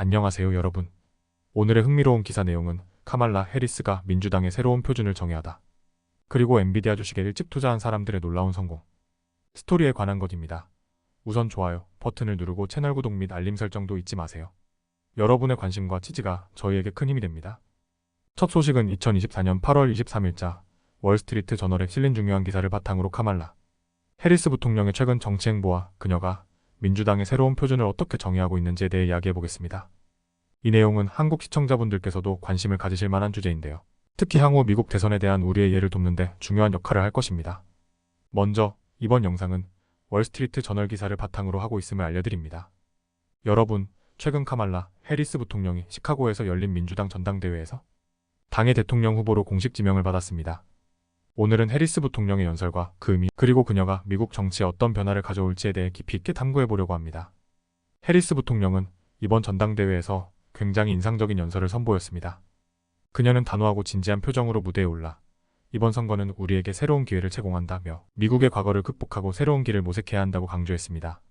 안녕하세요 여러분. 오늘의 흥미로운 기사 내용은 카말라 해리스가 민주당의 새로운 표준을 정의하다. 그리고 엔비디아 주식에 일찍 투자한 사람들의 놀라운 성공. 스토리에 관한 것입니다. 우선 좋아요 버튼을 누르고 채널 구독 및 알림 설정도 잊지 마세요. 여러분의 관심과 지지가 저희에게 큰 힘이 됩니다. 첫 소식은 2024년 8월 23일자 월스트리트 저널에 실린 중요한 기사를 바탕으로 카말라 해리스 부통령의 최근 정치 행보와 그녀가 민주당의 새로운 표준을 어떻게 정의하고 있는지에 대해 이야기해 보겠습니다. 이 내용은 한국 시청자분들께서도 관심을 가지실 만한 주제인데요. 특히 향후 미국 대선에 대한 우리의 이해를 돕는데 중요한 역할을 할 것입니다. 먼저 이번 영상은 월스트리트 저널 기사를 바탕으로 하고 있음을 알려드립니다. 여러분, 최근 카말라 해리스 부통령이 시카고에서 열린 민주당 전당대회에서 당의 대통령 후보로 공식 지명을 받았습니다. 오늘은 해리스 부통령의 연설과 그 의미, 그리고 그녀가 미국 정치에 어떤 변화를 가져올지에 대해 깊이 있게 탐구해 보려고 합니다. 해리스 부통령은 이번 전당대회에서 굉장히 인상적인 연설을 선보였습니다. 그녀는 단호하고 진지한 표정으로 무대에 올라 이번 선거는 우리에게 새로운 기회를 제공한다며 미국의 과거를 극복하고 새로운 길을 모색해야 한다고 강조했습니다.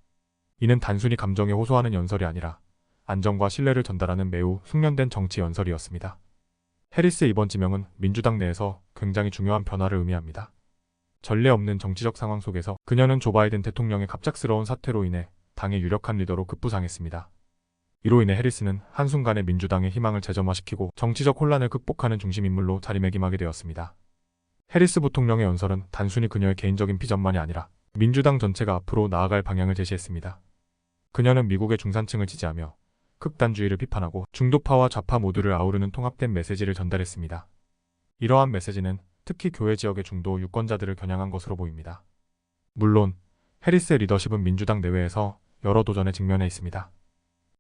이는 단순히 감정에 호소하는 연설이 아니라 안정과 신뢰를 전달하는 매우 숙련된 정치 연설이었습니다. 해리스의 이번 지명은 민주당 내에서 굉장히 중요한 변화를 의미합니다. 전례 없는 정치적 상황 속에서 그녀는 조 바이든 대통령의 갑작스러운 사퇴로 인해 당의 유력한 리더로 급부상했습니다. 이로 인해 해리스는 한순간에 민주당의 희망을 재점화시키고 정치적 혼란을 극복하는 중심인물로 자리매김하게 되었습니다. 해리스 부통령의 연설은 단순히 그녀의 개인적인 비전만이 아니라 민주당 전체가 앞으로 나아갈 방향을 제시했습니다. 그녀는 미국의 중산층을 지지하며 극단주의를 비판하고 중도파와 좌파 모두를 아우르는 통합된 메시지를 전달했습니다. 이러한 메시지는 특히 교회 지역의 중도 유권자들을 겨냥한 것으로 보입니다. 물론 해리스의 리더십은 민주당 내외에서 여러 도전에 직면해 있습니다.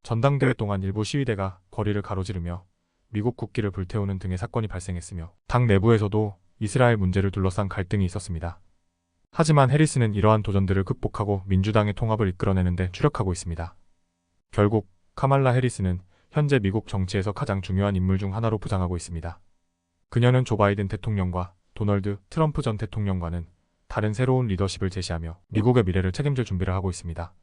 전당대회 동안 일부 시위대가 거리를 가로지르며 미국 국기를 불태우는 등의 사건이 발생했으며 당 내부에서도 이스라엘 문제를 둘러싼 갈등이 있었습니다. 하지만 해리스는 이러한 도전들을 극복하고 민주당의 통합을 이끌어내는 데 주력하고 있습니다. 결국 카말라 해리스는 현재 미국 정치에서 가장 중요한 인물 중 하나로 부상하고 있습니다. 그녀는 조 바이든 대통령과 도널드 트럼프 전 대통령과는 다른 새로운 리더십을 제시하며 미국의 미래를 책임질 준비를 하고 있습니다.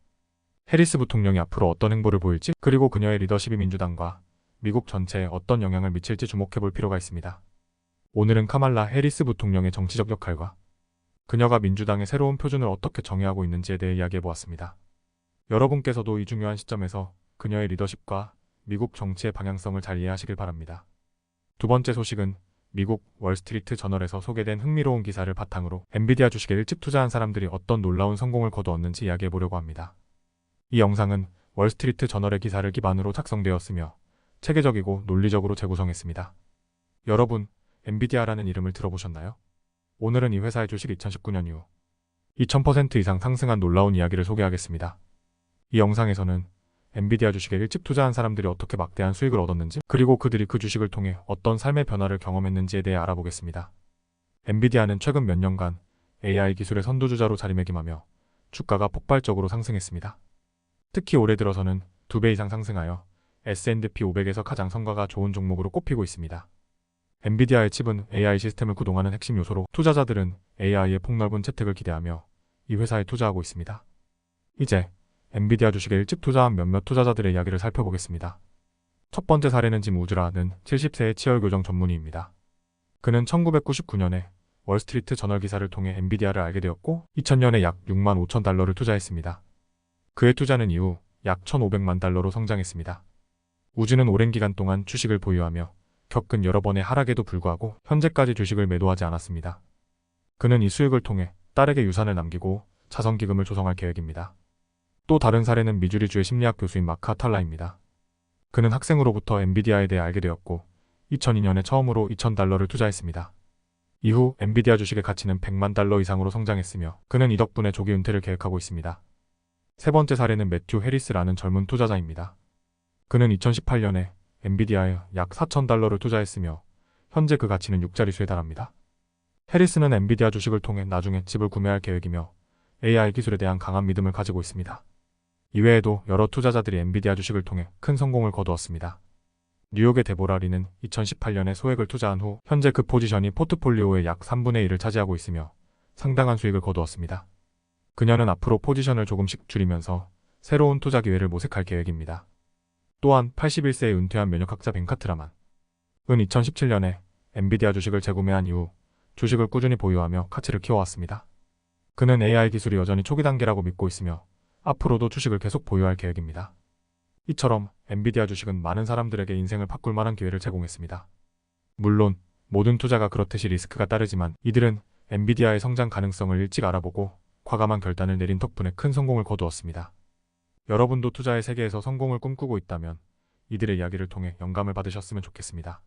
해리스 부통령이 앞으로 어떤 행보를 보일지, 그리고 그녀의 리더십이 민주당과 미국 전체에 어떤 영향을 미칠지 주목해 볼 필요가 있습니다. 오늘은 카말라 해리스 부통령의 정치적 역할과 그녀가 민주당의 새로운 표준을 어떻게 정의하고 있는지에 대해 이야기해 보았습니다. 여러분께서도 이 중요한 시점에서 그녀의 리더십과 미국 정치의 방향성을 잘 이해하시길 바랍니다. 두 번째 소식은 미국 월스트리트 저널에서 소개된 흥미로운 기사를 바탕으로 엔비디아 주식에 일찍 투자한 사람들이 어떤 놀라운 성공을 거두었는지 이야기해 보려고 합니다. 이 영상은 월스트리트 저널의 기사를 기반으로 작성되었으며 체계적이고 논리적으로 재구성했습니다. 여러분, 엔비디아라는 이름을 들어보셨나요? 오늘은 이 회사의 주식 2019년 이후 2000% 이상 상승한 놀라운 이야기를 소개하겠습니다. 이 영상에서는 엔비디아 주식에 일찍 투자한 사람들이 어떻게 막대한 수익을 얻었는지, 그리고 그들이 그 주식을 통해 어떤 삶의 변화를 경험했는지에 대해 알아보겠습니다. 엔비디아는 최근 몇 년간 AI 기술의 선두주자로 자리매김하며 주가가 폭발적으로 상승했습니다. 특히 올해 들어서는 2배 이상 상승하여 S&P 500에서 가장 성과가 좋은 종목으로 꼽히고 있습니다. 엔비디아의 칩은 AI 시스템을 구동하는 핵심 요소로 투자자들은 AI의 폭넓은 채택을 기대하며 이 회사에 투자하고 있습니다. 이제 엔비디아 주식에 일찍 투자한 몇몇 투자자들의 이야기를 살펴보겠습니다. 첫 번째 사례는 짐 우즈라는 70세의 치열 교정 전문의입니다. 그는 1999년에 월스트리트 저널 기사를 통해 엔비디아를 알게 되었고 2000년에 약 6만 5천 달러를 투자했습니다. 그의 투자는 이후 약 1,500만 달러로 성장했습니다. 우즈는 오랜 기간 동안 주식을 보유하며 겪은 여러 번의 하락에도 불구하고 현재까지 주식을 매도하지 않았습니다. 그는 이 수익을 통해 딸에게 유산을 남기고 자선기금을 조성할 계획입니다. 또 다른 사례는 미주리주의 심리학 교수인 마크 아탈라입니다. 그는 학생으로부터 엔비디아에 대해 알게 되었고 2002년에 처음으로 2,000달러를 투자했습니다. 이후 엔비디아 주식의 가치는 100만 달러 이상으로 성장했으며 그는 이 덕분에 조기 은퇴를 계획하고 있습니다. 세 번째 사례는 매튜 해리스라는 젊은 투자자입니다. 그는 2018년에 엔비디아에 약 4,000달러를 투자했으며 현재 그 가치는 6자릿수에 달합니다. 해리스는 엔비디아 주식을 통해 나중에 집을 구매할 계획이며 AI 기술에 대한 강한 믿음을 가지고 있습니다. 이외에도 여러 투자자들이 엔비디아 주식을 통해 큰 성공을 거두었습니다. 뉴욕의 데보라 리는 2018년에 소액을 투자한 후 현재 그 포지션이 포트폴리오의 약 3분의 1을 차지하고 있으며 상당한 수익을 거두었습니다. 그녀는 앞으로 포지션을 조금씩 줄이면서 새로운 투자 기회를 모색할 계획입니다. 또한 81세의 은퇴한 면역학자 벤 카트라만 은 2017년에 엔비디아 주식을 재구매한 이후 주식을 꾸준히 보유하며 가치를 키워왔습니다. 그는 AI 기술이 여전히 초기 단계라고 믿고 있으며 앞으로도 주식을 계속 보유할 계획입니다. 이처럼 엔비디아 주식은 많은 사람들에게 인생을 바꿀 만한 기회를 제공했습니다. 물론 모든 투자가 그렇듯이 리스크가 따르지만 이들은 엔비디아의 성장 가능성을 일찍 알아보고 과감한 결단을 내린 덕분에 큰 성공을 거두었습니다. 여러분도 투자의 세계에서 성공을 꿈꾸고 있다면 이들의 이야기를 통해 영감을 받으셨으면 좋겠습니다.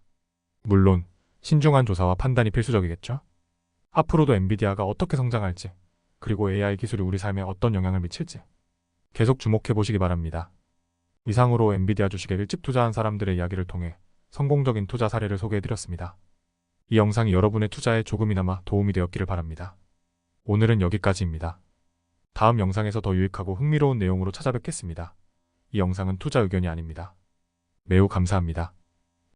물론 신중한 조사와 판단이 필수적이겠죠? 앞으로도 엔비디아가 어떻게 성장할지, 그리고 AI 기술이 우리 삶에 어떤 영향을 미칠지 계속 주목해 보시기 바랍니다. 이상으로 엔비디아 주식에 일찍 투자한 사람들의 이야기를 통해 성공적인 투자 사례를 소개해드렸습니다. 이 영상이 여러분의 투자에 조금이나마 도움이 되었기를 바랍니다. 오늘은 여기까지입니다. 다음 영상에서 더 유익하고 흥미로운 내용으로 찾아뵙겠습니다. 이 영상은 투자 의견이 아닙니다. 매우 감사합니다.